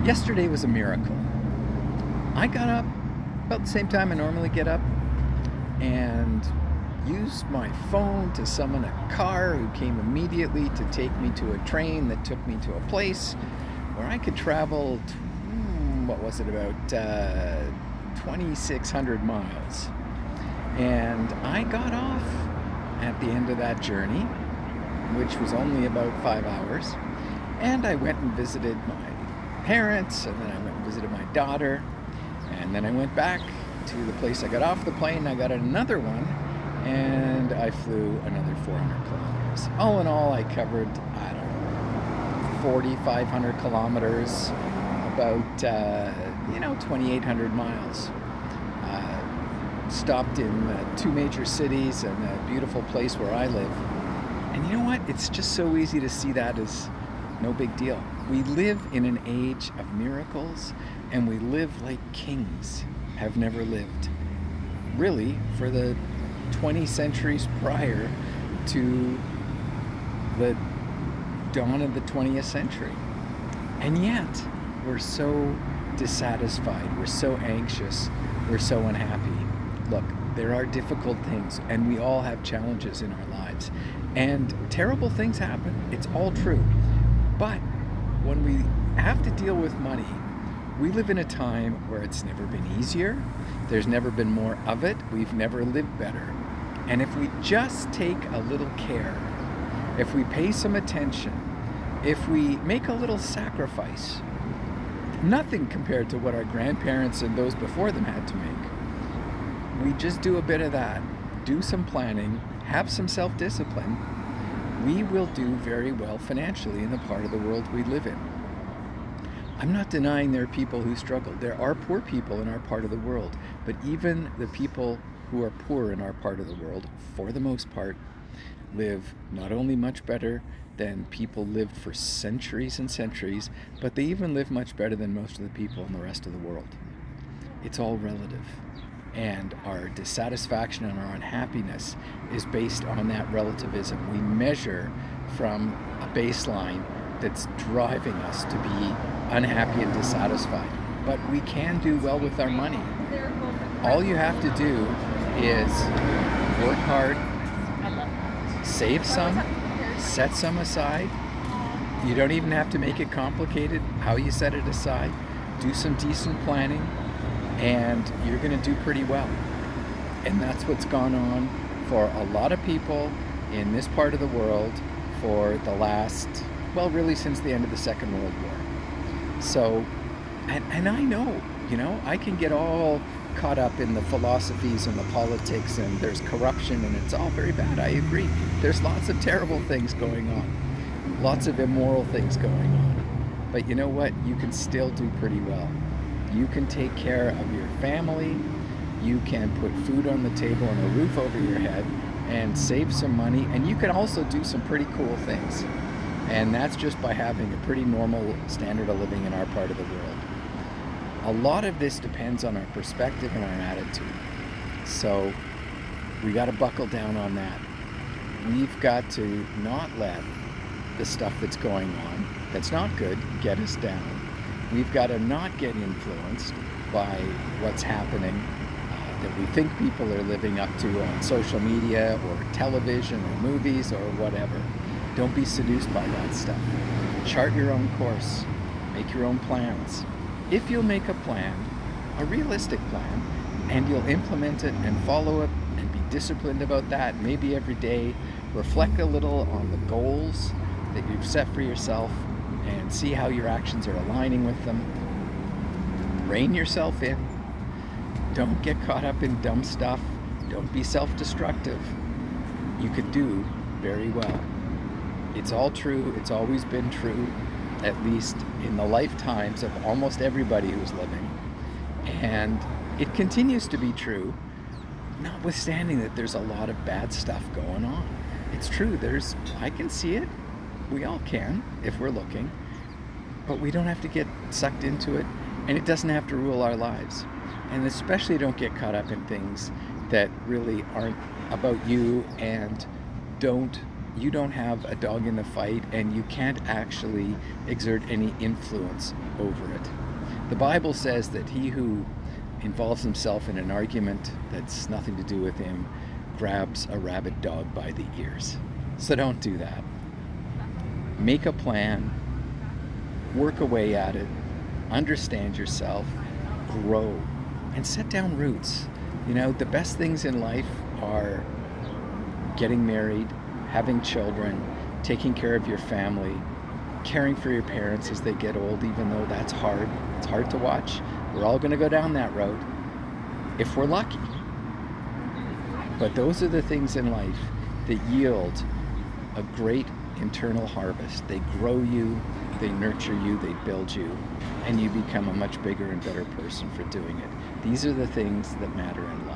Yesterday was a miracle. I got up about the same time I normally get up and used my phone to summon a car who came immediately to take me to a train that took me to a place where I could travel, about 2,600 miles. And I got off at the end of that journey, which was only about 5 hours, and I went and visited my parents, and then I went and visited my daughter, and then I went back to the place I got off the plane. I got another one, and I flew another 400 kilometers. All in all, I covered, 4,500 kilometers, about 2,800 miles. Stopped in 2 major cities and a beautiful place where I live. And you know what? It's just so easy to see that as no big deal. We live in an age of miracles, and we live like kings have never lived. Really, for the 20 centuries prior to the dawn of the 20th century. And yet, we're so dissatisfied, we're so anxious, we're so unhappy. Look, there are difficult things, and we all have challenges in our lives. And terrible things happen. It's all true. But when we have to deal with money, we live in a time where it's never been easier. There's never been more of it. We've never lived better. And if we just take a little care, if we pay some attention, if we make a little sacrifice, nothing compared to what our grandparents and those before them had to make. We just do a bit of that, do some planning, have some self-discipline, we will do very well financially in the part of the world we live in. I'm not denying there are people who struggle. There are poor people in our part of the world, but even the people who are poor in our part of the world, for the most part, live not only much better than people lived for centuries and centuries, but they even live much better than most of the people in the rest of the world. It's all relative. And our dissatisfaction and our unhappiness is based on that relativism. We measure from a baseline that's driving us to be unhappy and dissatisfied. But we can do well with our money. All you have to do is work hard, save some, set some aside. You don't even have to make it complicated how you set it aside. Do some decent planning, and you're going to do pretty well. And that's what's gone on for a lot of people in this part of the world for the last, really since the end of the Second World War. So, and I know, I can get all caught up in the philosophies and the politics, and there's corruption, and it's all very bad. I agree. There's lots of terrible things going on, lots of immoral things going on. But you know what? You can still do pretty well. You can take care of your family, you can put food on the table and a roof over your head and save some money, and you can also do some pretty cool things. And that's just by having a pretty normal standard of living in our part of the world. A lot of this depends on our perspective and our attitude. So we got to buckle down on that. We've got to not let the stuff that's going on, that's not good, get us down. We've got to not get influenced by what's happening that we think people are living up to on social media or television or movies or whatever. Don't be seduced by that stuff. Chart your own course. Make your own plans. If you'll make a plan, a realistic plan, and you'll implement it and follow it and be disciplined about that, maybe every day, reflect a little on the goals that you've set for yourself and see how your actions are aligning with them. Rein yourself in. Don't get caught up in dumb stuff. Don't be self-destructive. You could do very well. It's all true. It's always been true, at least in the lifetimes of almost everybody who's living. And it continues to be true, notwithstanding that there's a lot of bad stuff going on. It's true. I can see it. We all can, if we're looking. But we don't have to get sucked into it, and it doesn't have to rule our lives. And especially don't get caught up in things that really aren't about you and don't you don't have a dog in the fight, and you can't actually exert any influence over it. The Bible says that he who involves himself in an argument that's nothing to do with him grabs a rabid dog by the ears. So don't do that. Make a plan, work away at it, understand yourself, grow, and set down roots. You know, the best things in life are getting married, having children, taking care of your family, caring for your parents as they get old, even though that's hard. It's hard to watch. We're all going to go down that road if we're lucky. But those are the things in life that yield a great internal harvest. They grow you, they nurture you, they build you, and you become a much bigger and better person for doing it. These are the things that matter in life.